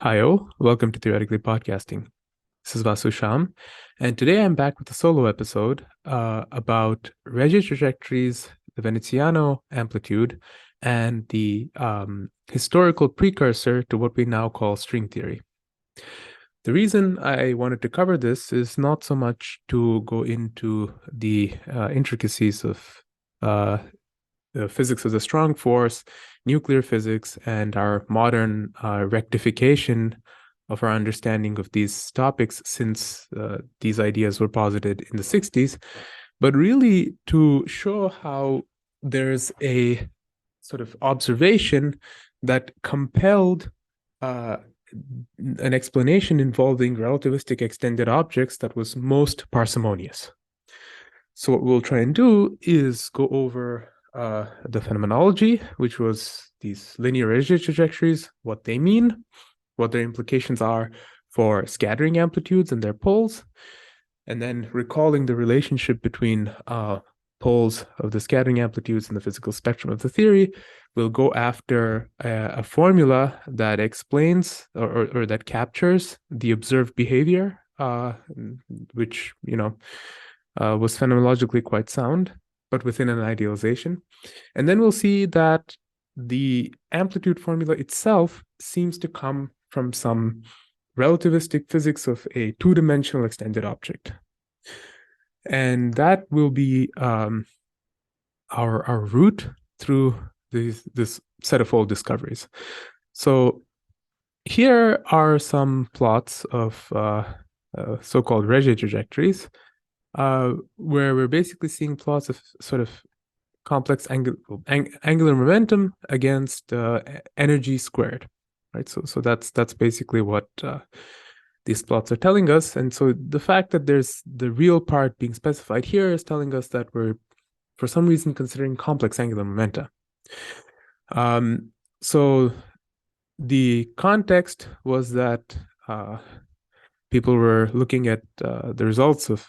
Hi, welcome to Theoretically Podcasting. This is Vasu Sham, and today I'm back with a solo episode about Regge trajectories, the Veneziano amplitude, and the historical precursor to what we now call string theory. The reason I wanted to cover this is not so much to go into the intricacies of the physics of the strong force, nuclear physics, and our modern rectification of our understanding of these topics since these ideas were posited in the 60s, but really to show how there's a sort of observation that compelled an explanation involving relativistic extended objects that was most parsimonious. So what we'll try and do is go over the phenomenology, which was these linear Regge trajectories, what they mean, what their implications are for scattering amplitudes and their poles, and then recalling the relationship between poles of the scattering amplitudes and the physical spectrum of the theory. We'll go after a formula that explains or that captures the observed behavior, which, was phenomenologically quite sound, but within an idealization. And then we'll see that the amplitude formula itself seems to come from some relativistic physics of a two-dimensional extended object. And that will be our route through this set of old discoveries. So here are some plots of so-called Regge trajectories, where we're basically seeing plots of sort of complex angular momentum against energy squared, right? So that's basically what these plots are telling us. And so the fact that there's the real part being specified here is telling us that we're, for some reason, considering complex angular momenta. So the context was that people were looking at the results of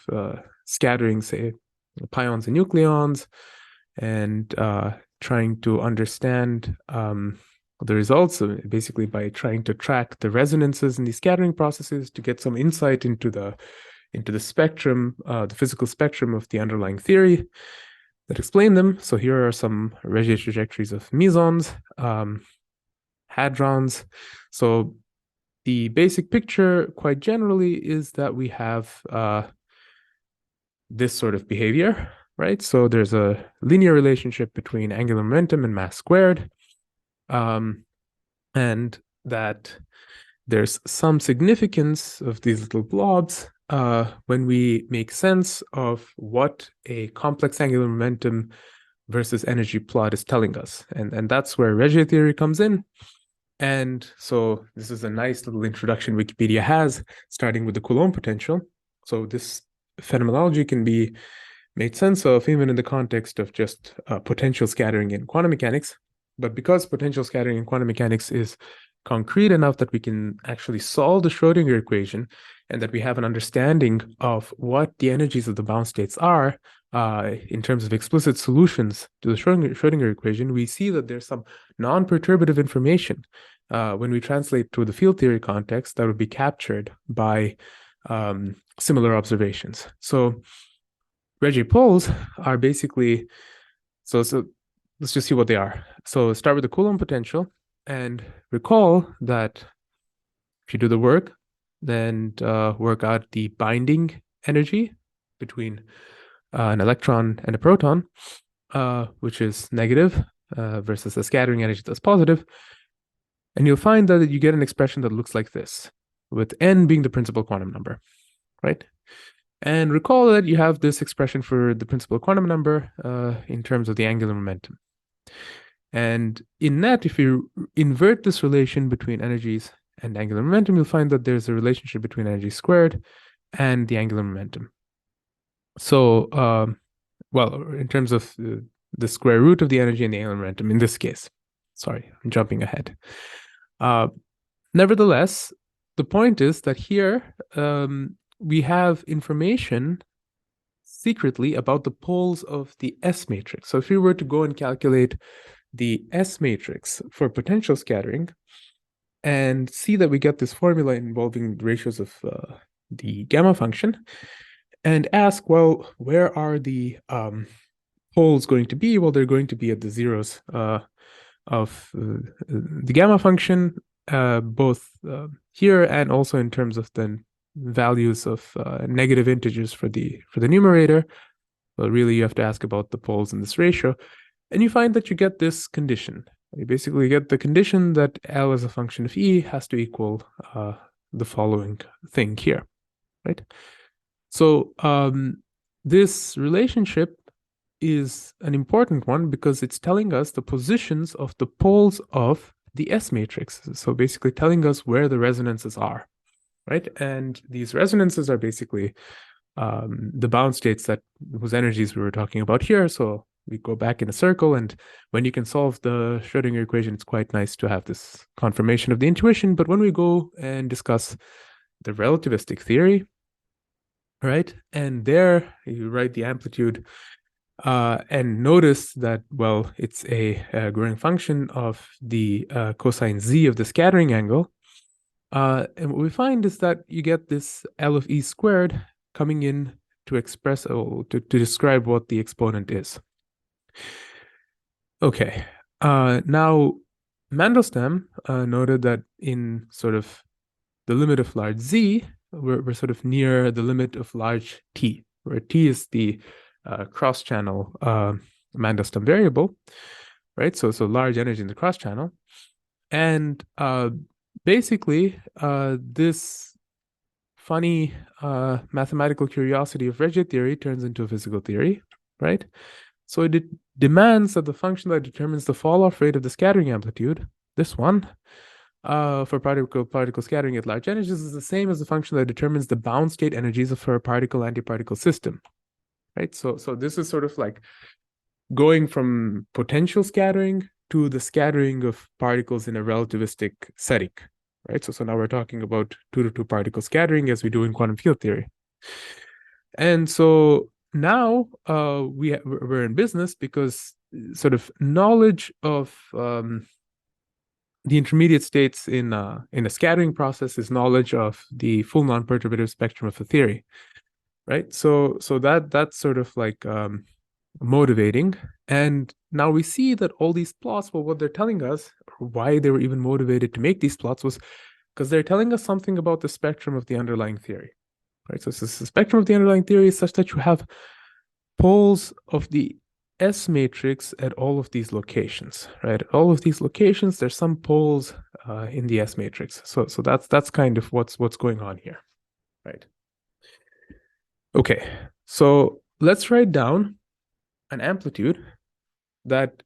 scattering, say, pions and nucleons, and trying to understand the results, basically by trying to track the resonances in these scattering processes to get some insight into the spectrum, the physical spectrum of the underlying theory that explain them. So here are some Regge trajectories of mesons, hadrons. So the basic picture, quite generally, is that we have this sort of behavior, right? So there's a linear relationship between angular momentum and mass squared, and that there's some significance of these little blobs when we make sense of what a complex angular momentum versus energy plot is telling us. And that's where Regge theory comes in. And so this is a nice little introduction Wikipedia has, starting with the Coulomb potential. So this phenomenology can be made sense of even in the context of just potential scattering in quantum mechanics. But because potential scattering in quantum mechanics is concrete enough that we can actually solve the Schrodinger equation and that we have an understanding of what the energies of the bound states are in terms of explicit solutions to the Schrodinger equation, we see that there's some non-perturbative information when we translate to the field theory context that would be captured by similar observations. So Regge poles are basically, so let's just see what they are. So start with the Coulomb potential and recall that if you do the work, then work out the binding energy between an electron and a proton, which is negative, versus the scattering energy that's positive. And you'll find that you get an expression that looks like this, with n being the principal quantum number, right? And recall that you have this expression for the principal quantum number in terms of the angular momentum. And in that, if you invert this relation between energies and angular momentum, you'll find that there's a relationship between energy squared and the angular momentum. So, well, in terms of the square root of the energy and the angular momentum in this case. Sorry, I'm jumping ahead. Nevertheless, the point is that here we have information secretly about the poles of the S matrix. So if we were to go and calculate the S matrix for potential scattering, and see that we get this formula involving ratios of the gamma function, and ask, well, where are the poles going to be? Well, they're going to be at the zeros of the gamma function, both here and also in terms of the values of negative integers for the numerator. Well, really, you have to ask about the poles in this ratio, and you find that you get this condition. You basically get the condition that L as a function of E has to equal the following thing here, right? So this relationship is an important one because it's telling us the positions of the poles of the S matrix. So basically telling us where the resonances are, right? And these resonances are basically the bound states whose energies we were talking about here. So we go back in a circle, and when you can solve the Schrödinger equation, it's quite nice to have this confirmation of the intuition. But when we go and discuss the relativistic theory, right, and there you write the amplitude and notice that, well, it's a growing function of the cosine z of the scattering angle. And what we find is that you get this L of E squared coming in to express, to describe what the exponent is. Okay, now Mandelstam noted that in sort of the limit of large z, we're sort of near the limit of large t, where t is the cross-channel Mandelstam variable, right? So large energy in the cross-channel. And basically, this funny mathematical curiosity of Regge theory turns into a physical theory, right? So it demands that the function that determines the fall-off rate of the scattering amplitude, this one, for particle scattering at large energies, is the same as the function that determines the bound state energies for a particle-antiparticle system, right? So this is sort of like going from potential scattering to the scattering of particles in a relativistic setting, right? So now we're talking about 2-to-2 particle scattering as we do in quantum field theory. And so now we're in business because sort of knowledge of the intermediate states in a scattering process is knowledge of the full non-perturbative spectrum of a theory, right? So that's sort of like motivating. And now we see that all these plots, well, what they're telling us, or why they were even motivated to make these plots, was because they're telling us something about the spectrum of the underlying theory, right? So the spectrum of the underlying theory is such that you have poles of the S matrix at all of these locations, right? At all of these locations, there's some poles in the S matrix. So that's kind of what's going on here, right? Okay, so let's write down an amplitude that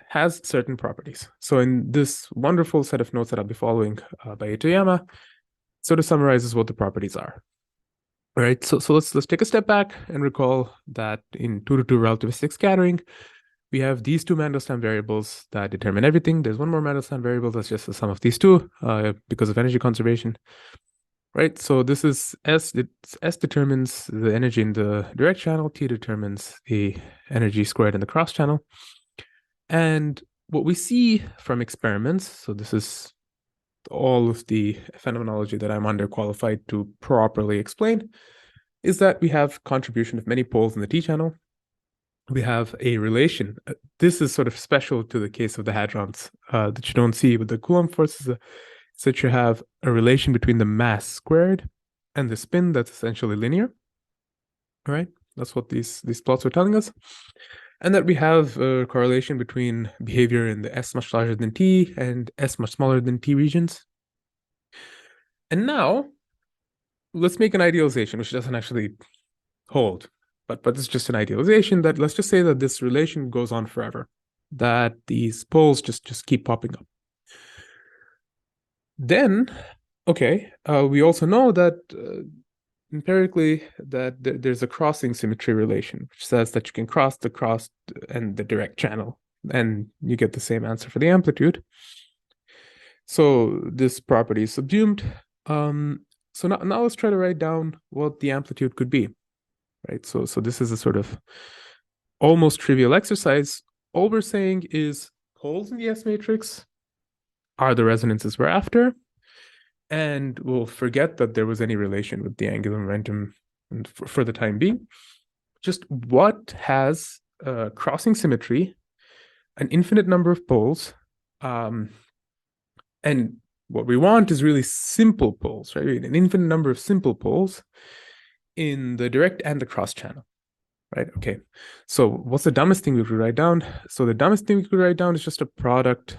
has certain properties. So in this wonderful set of notes that I'll be following by Itoyama, sort of summarizes what the properties are. All right, so let's take a step back and recall that in 2-to-2 relativistic scattering, we have these two Mandelstam variables that determine everything. There's one more Mandelstam variable that's just the sum of these two because of energy conservation. Right, so this is S. S determines the energy in the direct channel. T determines the energy squared in the cross channel. And what we see from experiments, so this is all of the phenomenology that I'm underqualified to properly explain, is that we have contribution of many poles in the T channel. We have a relation. This is sort of special to the case of the hadrons that you don't see with the Coulomb forces. So that you have a relation between the mass squared and the spin that's essentially linear. All right, that's what these plots are telling us. And that we have a correlation between behavior in the S much larger than T and S much smaller than T regions. And now, let's make an idealization, which doesn't actually hold, but it's just an idealization that let's just say that this relation goes on forever, that these poles just keep popping up. Then, okay, we also know that empirically that there's a crossing symmetry relation, which says that you can cross the crossed and the direct channel, and you get the same answer for the amplitude. So this property is subsumed. So now let's try to write down what the amplitude could be, right? So this is a sort of almost trivial exercise. All we're saying is poles in the S matrix are the resonances we're after, And we'll forget that there was any relation with the angular momentum for the time being. Just what has crossing symmetry, an infinite number of poles, and what we want is really simple poles, right? An infinite number of simple poles in the direct and the cross channel, right? Okay, so what's the dumbest thing we could write down? So the dumbest thing we could write down is just a product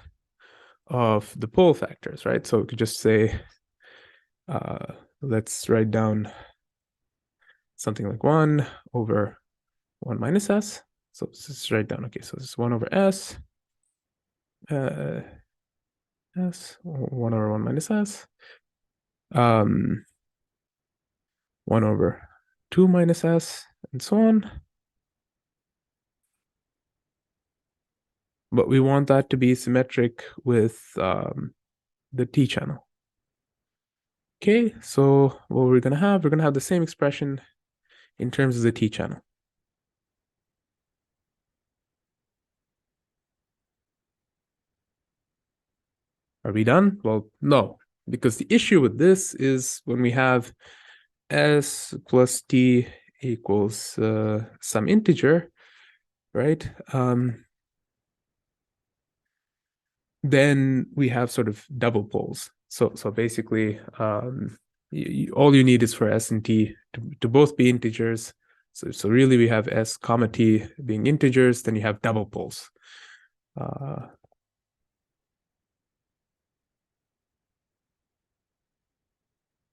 of the pole factors, right? So we could just say, let's write down something like 1 over 1 minus s. So let's just write down, okay, so this is 1 over s, s, 1 over 1 minus s, 1 over 2 minus s, and so on. But we want that to be symmetric with the t channel. Okay, so what we're going to have the same expression in terms of the t channel. Are we done? Well, no, because the issue with this is when we have s plus t equals some integer, right? Then we have sort of double poles. So basically, all you need is for s and t to both be integers. So really, we have s comma t being integers. Then you have double poles.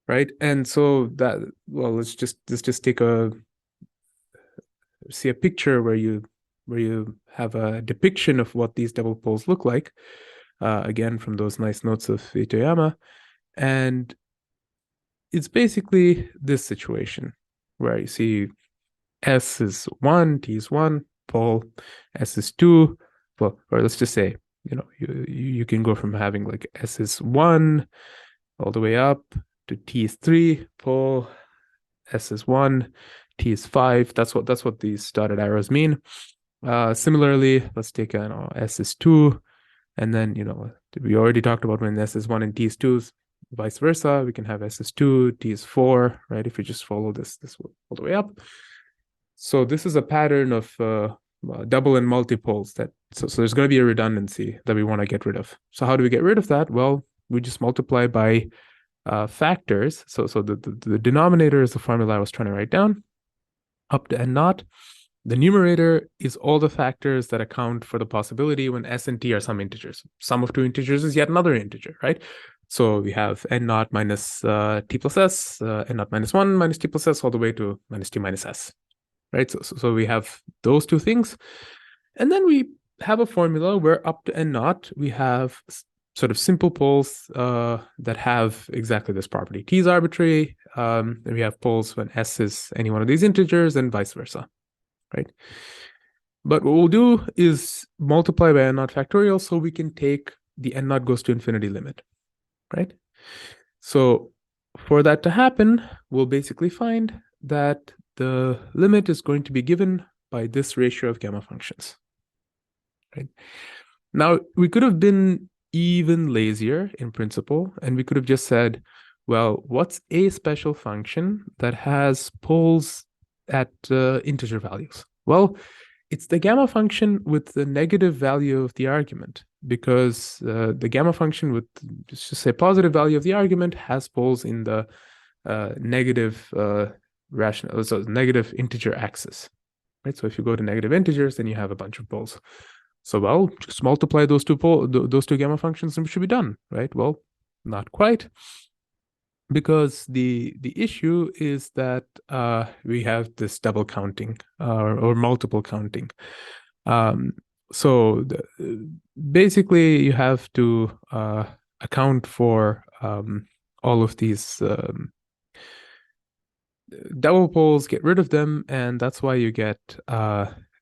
Right, and so that, well, let's just take a picture where you have a depiction of what these double poles look like. Again, from those nice notes of Itoyama, and it's basically this situation where you see s is 1, t is 1, pole, s is 2, well, or let's just say, you can go from having like s is 1 all the way up to t is 3, pole, s is 1, t is 5. That's what these dotted arrows mean. Similarly, let's take s is 2, and then we already talked about when s is 1 and t is 2, vice versa. We can have s is 2, t is 4, right? If we just follow this all the way up. So this is a pattern of double and multipoles so there's going to be a redundancy that we want to get rid of. So how do we get rid of that? Well, we just multiply by factors. So the denominator is the formula I was trying to write down, up to n naught. The numerator is all the factors that account for the possibility when s and t are some integers. Sum of two integers is yet another integer, right? So we have n naught minus t plus s, n naught minus 1 minus t plus s, all the way to minus t minus s, right? So we have those two things. And then we have a formula where up to n naught, we have sort of simple poles that have exactly this property. T is arbitrary, and we have poles when s is any one of these integers, and vice versa, right? But what we'll do is multiply by n naught factorial so we can take the n naught goes to infinity limit, right? So for that to happen, we'll basically find that the limit is going to be given by this ratio of gamma functions, right? Now, we could have been even lazier in principle, and we could have just said, well, what's a special function that has poles at integer values? Well, it's the gamma function with the negative value of the argument, because the gamma function with, just say, positive value of the argument has poles in the negative rational, so negative integer axis, right? So if you go to negative integers, then you have a bunch of poles. So, well, just multiply those two gamma functions and we should be done, right? Well, not quite, because the issue is that we have this double counting or multiple counting. So basically, you have to account for all of these double poles, get rid of them, and that's why you get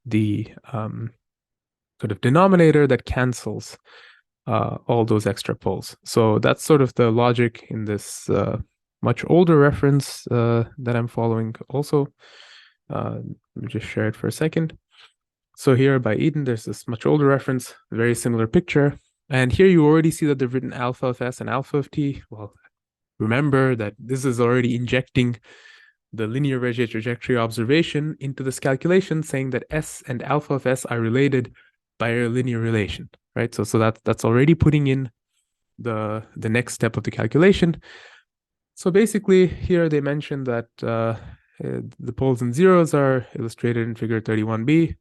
the sort of denominator that cancels all those extra poles. So that's sort of the logic in this much older reference that I'm following also. Let me just share it for a second. So here by Eden, there's this much older reference, very similar picture. And here you already see that they've written alpha of s and alpha of t. Well, remember that this is already injecting the linear Regge trajectory observation into this calculation, saying that S and alpha of S are related by a linear relation, right? So that's already putting in the next step of the calculation. So basically, here they mentioned that the poles and zeros are illustrated in figure 31b.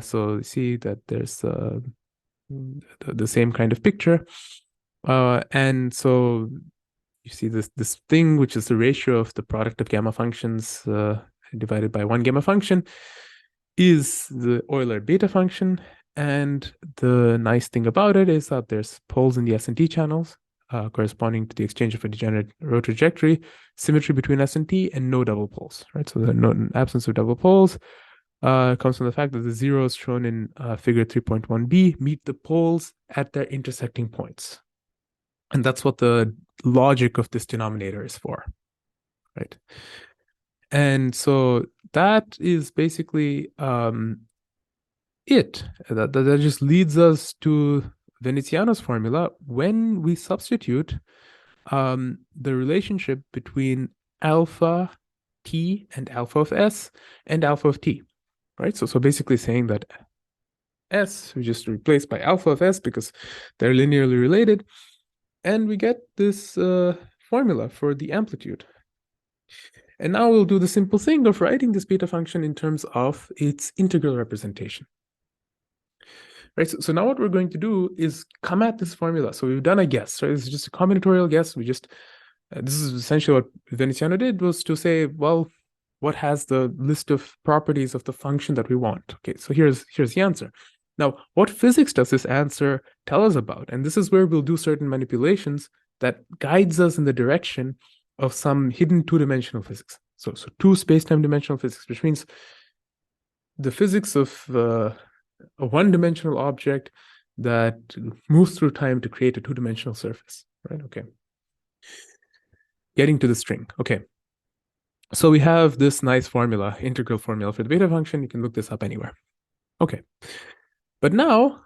So you see that there's the same kind of picture. And so you see this thing, which is the ratio of the product of gamma functions divided by one gamma function, is the Euler beta function. And the nice thing about it is that there's poles in the S and T channels corresponding to the exchange of a degenerate row trajectory, symmetry between S and T, and no double poles, right? So the absence of double poles comes from the fact that the zeros shown in figure 3.1b meet the poles at their intersecting points. And that's what the logic of this denominator is for, right? And so that is basically it. That just leads us to Veneziano's formula when we substitute the relationship between alpha t and alpha of s and alpha of t, right? So basically saying that s we just replace by alpha of s because they're linearly related, and we get this formula for the amplitude. And now we'll do the simple thing of writing this beta function in terms of its integral representation. Right, so now what we're going to do is come at this formula. So we've done a guess, right? This is just a combinatorial guess. We just, this is essentially what Veneziano did, was to say, well, what has the list of properties of the function that we want? Okay, so here's the answer. Now, what physics does this answer tell us about? And this is where we'll do certain manipulations that guides us in the direction of some hidden two-dimensional physics. So two space-time dimensional physics, which means the physics of a one-dimensional object that moves through time to create a two-dimensional surface, right? Okay. Getting to the string. Okay. So we have this nice formula, integral formula for the beta function. You can look this up anywhere. Okay. But now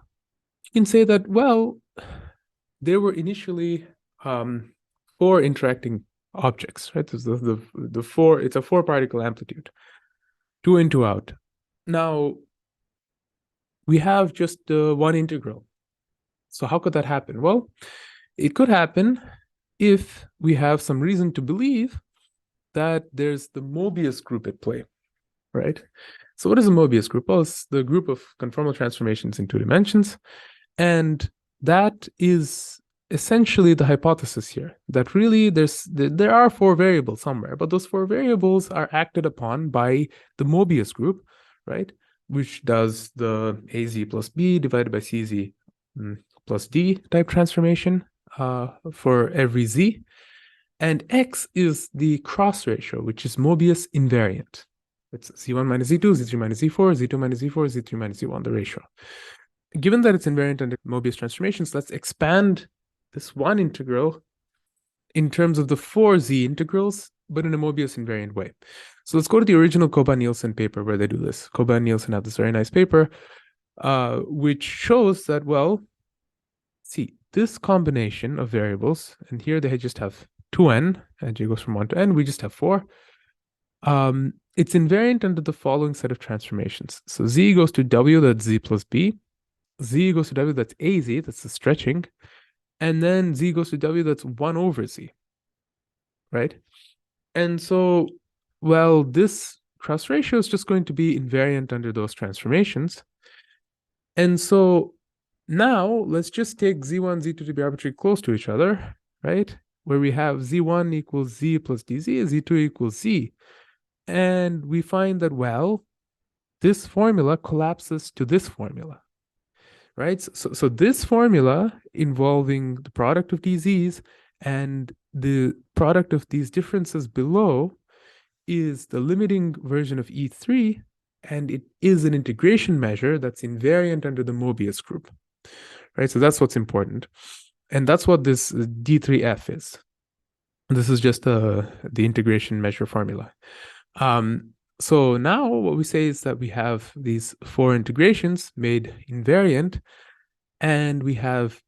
you can say that, well, there were initially four interacting objects, right? It's it's a four-particle amplitude, two in, two out. Now, we have just one integral. So how could that happen? Well, it could happen if we have some reason to believe that there's the Mobius group at play, right? So what is a Mobius group? Well, it's the group of conformal transformations in two dimensions. And that is essentially the hypothesis here, that really there are four variables somewhere, but those four variables are acted upon by the Mobius group, right? Which does the AZ plus B divided by CZ plus D type transformation for every Z. And X is the cross ratio, which is Mobius invariant. It's Z1 minus Z2, Z3 minus Z4, Z2 minus Z4, Z3 minus Z1, the ratio. Given that it's invariant under Mobius transformations, let's expand this one integral in terms of the four Z integrals, but in a Mobius invariant way. So let's go to the original Koba-Nielsen paper where they do this. Koba and Nielsen have this very nice paper, which shows that, well, see, this combination of variables, and here they just have 2n, and J goes from 1 to n, we just have 4. It's invariant under the following set of transformations. So Z goes to W, that's Z plus B. Z goes to W, that's AZ, that's the stretching. And then Z goes to W, that's 1 over Z, right? And so, well, this cross ratio is just going to be invariant under those transformations. And so now let's just take Z1, Z2 to be arbitrarily close to each other, right? Where we have Z1 equals Z plus DZ, Z2 equals Z. And we find that, well, this formula collapses to this formula, right? So this formula involving the product of these Z's and the product of these differences below is the limiting version of E3, and it is an integration measure that's invariant under the Mobius group, right? So that's what's important. And that's what this D3F is. This is just the integration measure formula. So now what we say is that we have these four integrations made invariant, and we have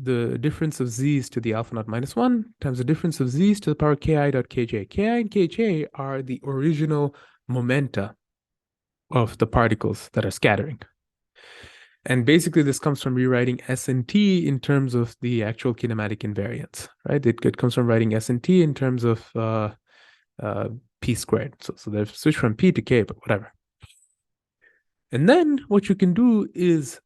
the difference of z's to the alpha naught minus 1 times the difference of z's to the power ki dot kj. Ki and kj are the original momenta of the particles that are scattering. And basically, this comes from rewriting S and T in terms of the actual kinematic invariance, right? It comes from writing S and T in terms of P squared. So they've switched from P to K, but whatever. And then what you can do is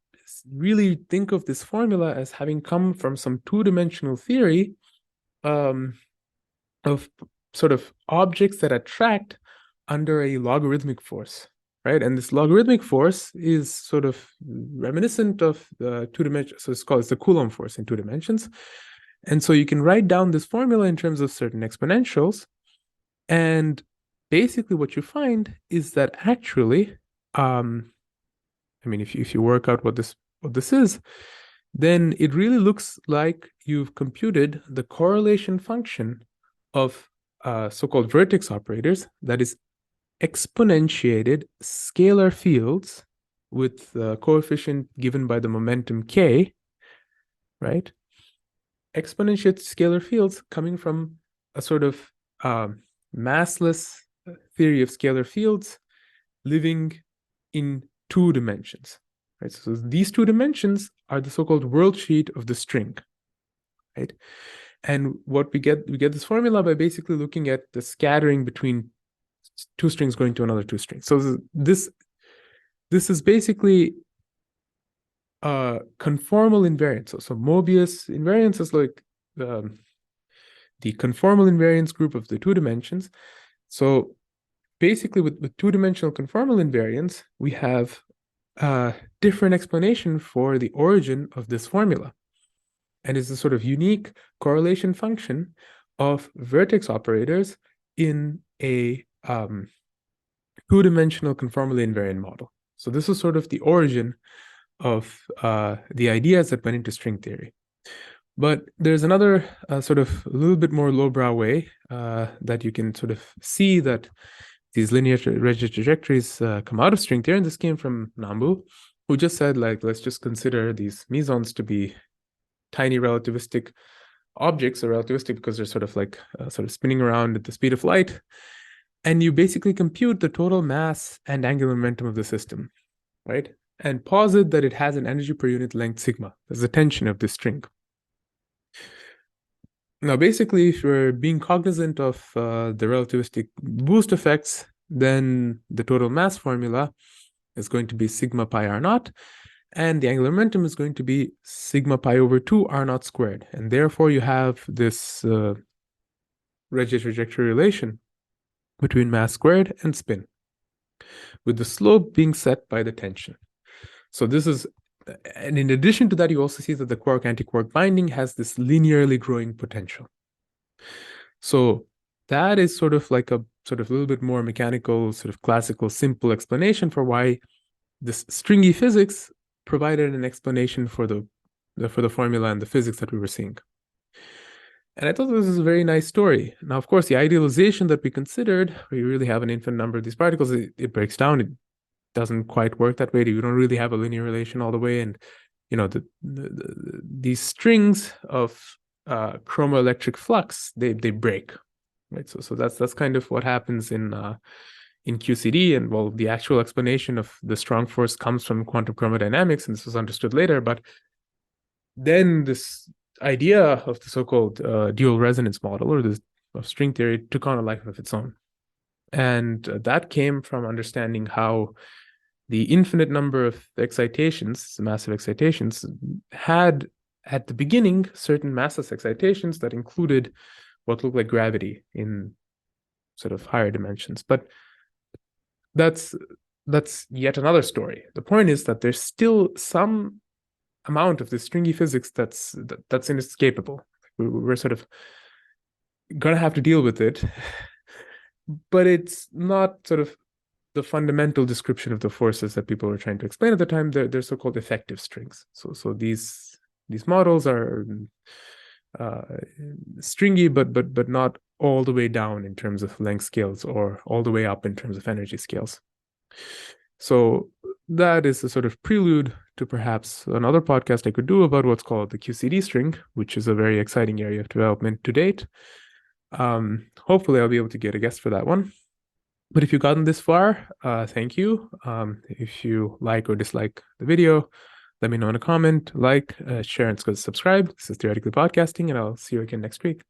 really think of this formula as having come from some two-dimensional theory of sort of objects that attract under a logarithmic force, right? And this logarithmic force is sort of reminiscent of the two dimensions. So it's the Coulomb force in two dimensions. And so you can write down this formula in terms of certain exponentials. And basically what you find is that actually, if you work out what this is, then it really looks like you've computed the correlation function of so-called vertex operators, that is exponentiated scalar fields with the coefficient given by the momentum k, right? Exponentiated scalar fields coming from a sort of massless theory of scalar fields living in two dimensions, right? So these two dimensions are the so-called world sheet of the string, right? And what we get this formula by basically looking at the scattering between two strings going to another two strings. So this is basically conformal invariance. So Mobius invariance is like the conformal invariance group of the two dimensions. So basically with two-dimensional conformal invariance, we have a different explanation for the origin of this formula. And it's a sort of unique correlation function of vertex operators in a two-dimensional conformally invariant model. So this is sort of the origin of the ideas that went into string theory. But there's another sort of a little bit more lowbrow way that you can sort of see that these linear Regge trajectories come out of string theory. And this came from Nambu, who just said, like, let's just consider these mesons to be tiny relativistic objects, or relativistic because they're sort of like sort of spinning around at the speed of light. And you basically compute the total mass and angular momentum of the system, right? And posit that it has an energy per unit length sigma. That's the tension of this string. Now, basically, if you're being cognizant of the relativistic boost effects, then the total mass formula is going to be sigma pi r naught, and the angular momentum is going to be sigma pi over 2 r naught squared. And therefore, you have this Regge trajectory relation between mass squared and spin, with the slope being set by the tension. So this is, and in addition to that, you also see that the quark-antiquark binding has this linearly growing potential. So that is sort of like a sort of a little bit more mechanical, sort of classical, simple explanation for why this stringy physics provided an explanation for the formula and the physics that we were seeing. And I thought this was a very nice story. Now, of course, the idealization that we considered, where you really have an infinite number of these particles, it breaks down. It doesn't quite work that way. You don't really have a linear relation all the way. And, you know, these strings of chromoelectric flux, they break, right? So that's kind of what happens in QCD. And, well, the actual explanation of the strong force comes from quantum chromodynamics, and this was understood later. But then this idea of the so-called dual resonance model, or this of string theory, took on a life of its own. And that came from understanding how the infinite number of excitations, massive excitations, had at the beginning certain massless excitations that included what looked like gravity in sort of higher dimensions. But that's yet another story. The point is that there's still some amount of this stringy physics that's inescapable. We're sort of gonna have to deal with it, but it's not sort of the fundamental description of the forces that people were trying to explain at the time. They're so-called effective strings. So these models are stringy, but not all the way down in terms of length scales, or all the way up in terms of energy scales. So that is a sort of prelude to perhaps another podcast I could do about what's called the QCD string, which is a very exciting area of development to date. Hopefully I'll be able to get a guest for that one. But if you've gotten this far, thank you. If you like or dislike the video, let me know in a comment, like, share, and subscribe. This is Theoretically Podcasting, and I'll see you again next week.